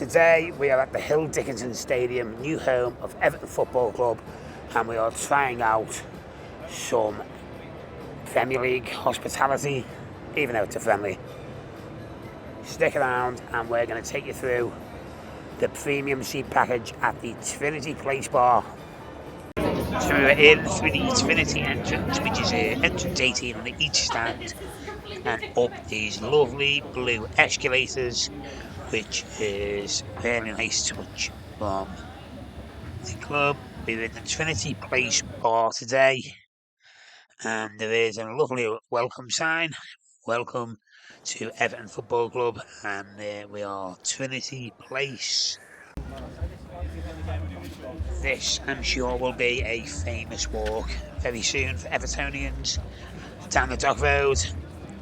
Today we are at the Dickinson Stadium, new home of Everton Football Club, and we are trying out some Premier League hospitality, even though it's a friendly. Stick around and we're going to take you through the premium seat package at the Trinity Place bar. So we're in through the Trinity entrance, which is entrance 18 on each stand, and up these lovely blue escalators, which is a very nice touch from the club. We're in the Trinity Place bar today, and there is a lovely welcome sign. Welcome to Everton Football Club, and there we are, Trinity Place. This, I'm sure, will be a famous walk very soon for Evertonians down the Dock Road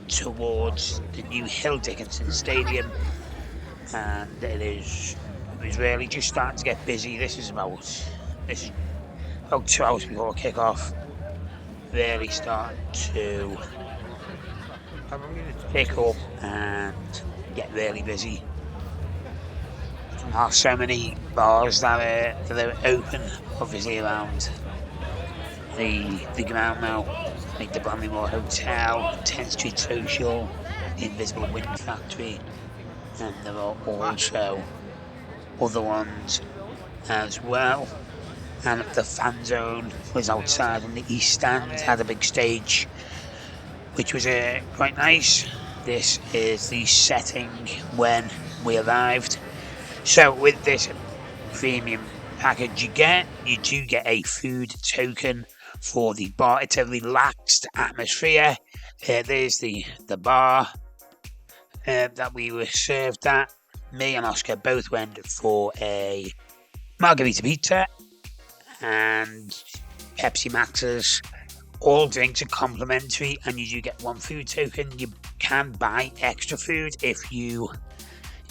towards the new Dickinson Stadium, and it is really just starting to get busy. This is about 2 hours before kick-off. Really starting to pick up and get really busy. There are so many bars that are open, obviously, around the ground now, like the Bramley-moore Hotel, 10th Street Social, the Invisible Wind Factory, and there are also other ones as well. And the fan zone was outside on the east stand, had a big stage, which was quite nice. This is the setting when we arrived. So with this premium package you do get a food token for the bar. It's a relaxed atmosphere. There's the bar that we were served at. Me and Oscar both went for a margarita pizza and Pepsi Maxes. All drinks are complimentary, and you do get one food token. You can buy extra food if you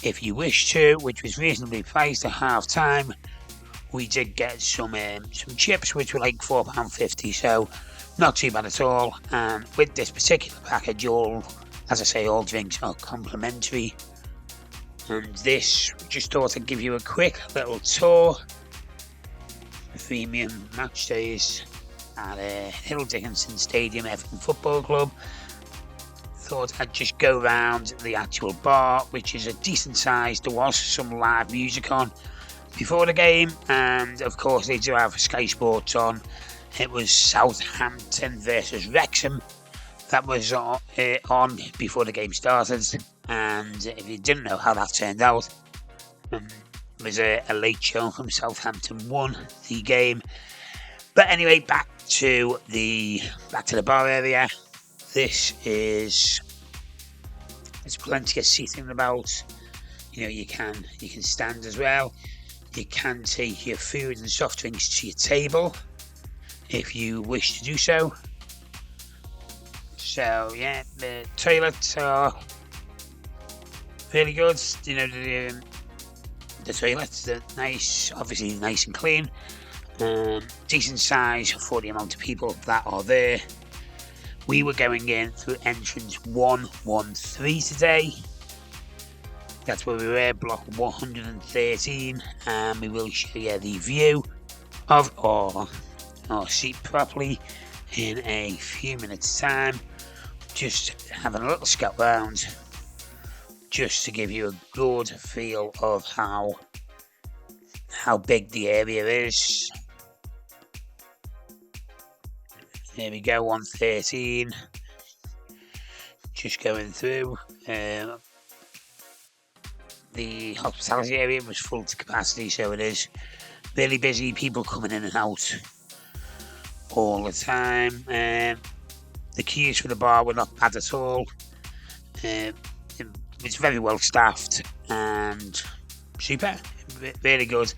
wish to, which was reasonably priced at half time. We did get some chips, which were like £4.50, so not too bad at all. And with this particular package, all drinks are complimentary. And this, just thought I'd give you a quick little tour. Premium match days at Dickinson Stadium, Everton Football Club. Thought I'd just go around the actual bar, which is a decent size. There was some live music on before the game, and of course they do have Sky Sports on. It was Southampton versus Wrexham that was on before the game started, and if you didn't know how that turned out, it was a late show from Southampton won the game. But anyway, back to the bar area. There's plenty of seating about. You know, you can stand as well. You can take your food and soft drinks to your table if you wish to do so. So yeah, the toilets are really good. You know, the toilets are nice, obviously nice and clean. Decent size for the amount of people that are there. We were going in through entrance 113 today. That's where we were, block 113, and we will show you the view of our seat properly in a few minutes' time. Just having a little scout round, just to give you a good feel of how big the area is. There we go, 113. Just going through. The hospitality area was full to capacity, so it is really busy. People coming in and out all the time. The queues for the bar were not bad at all. It's very well staffed and super. Really good.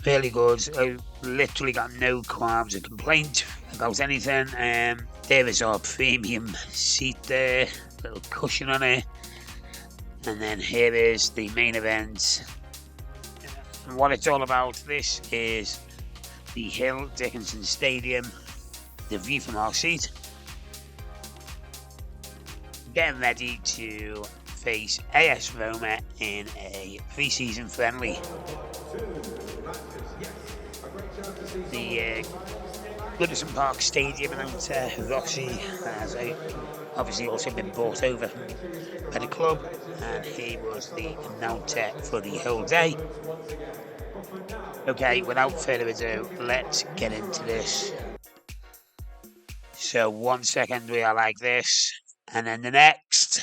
Really good. I literally got no qualms or complaint about anything. There is our premium seat there, little cushion on it, and then here is the main event. And what it's all about, this is the Dickinson Stadium, the view from our seat. Getting ready to face AS Roma in a pre-season friendly. The Goodison Park Stadium announcer Rossi has obviously also been bought over by the club, and he was the announcer for the whole day. Okay, without further ado, let's get into this. So 1 second we are like this, and then the next.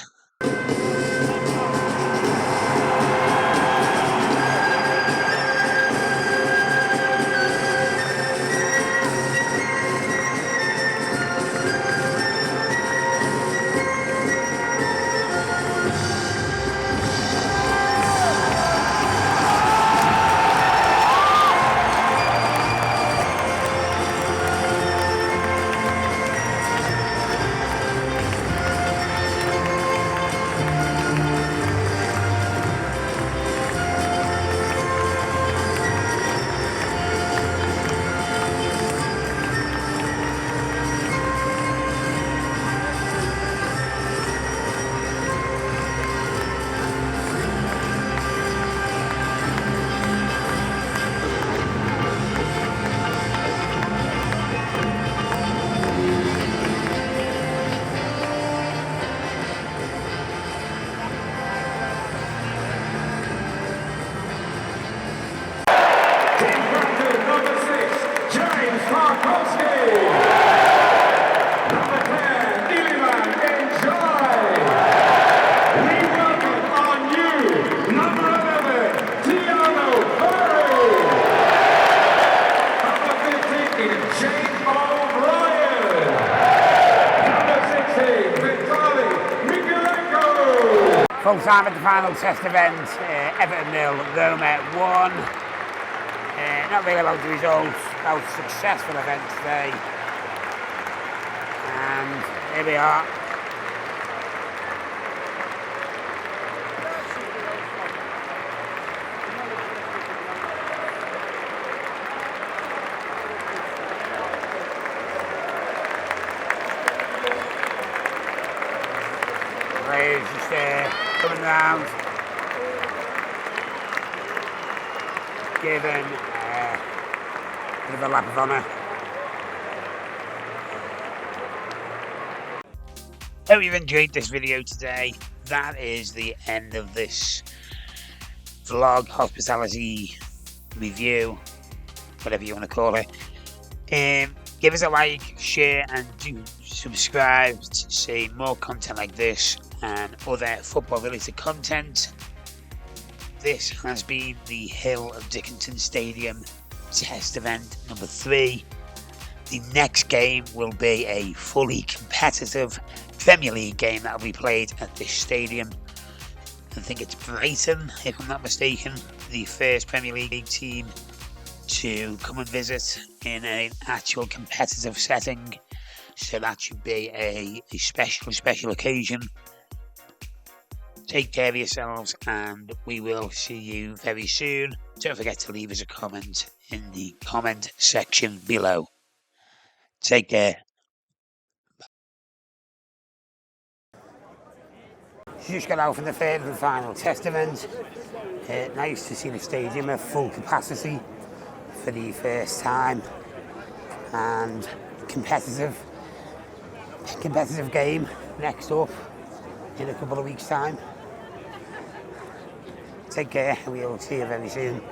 Full time at the final test event, Everton 0, Roma 1. Not really about the results, about a successful event today. And here we are. Players just coming round, given a bit of a lap of honour. Hope you've enjoyed this video today. That is the end of this vlog, hospitality review, whatever you want to call it. Give us a like, share and do subscribe to see more content like this and other football related content. This has been the Hill of Dickinson Stadium test event number 3. The next game will be a fully competitive Premier League game that will be played at this stadium. I think it's Brighton, if I'm not mistaken, the first Premier League team to come and visit in an actual competitive setting. So that should be a special occasion. Take care of yourselves and we will see you very soon. Don't forget to leave us a comment in the comment section below. Take care. Just got out from the third and final test event. Nice to see the stadium at full capacity for the first time, and competitive game next up in a couple of weeks' time. Take care and we'll see you very soon.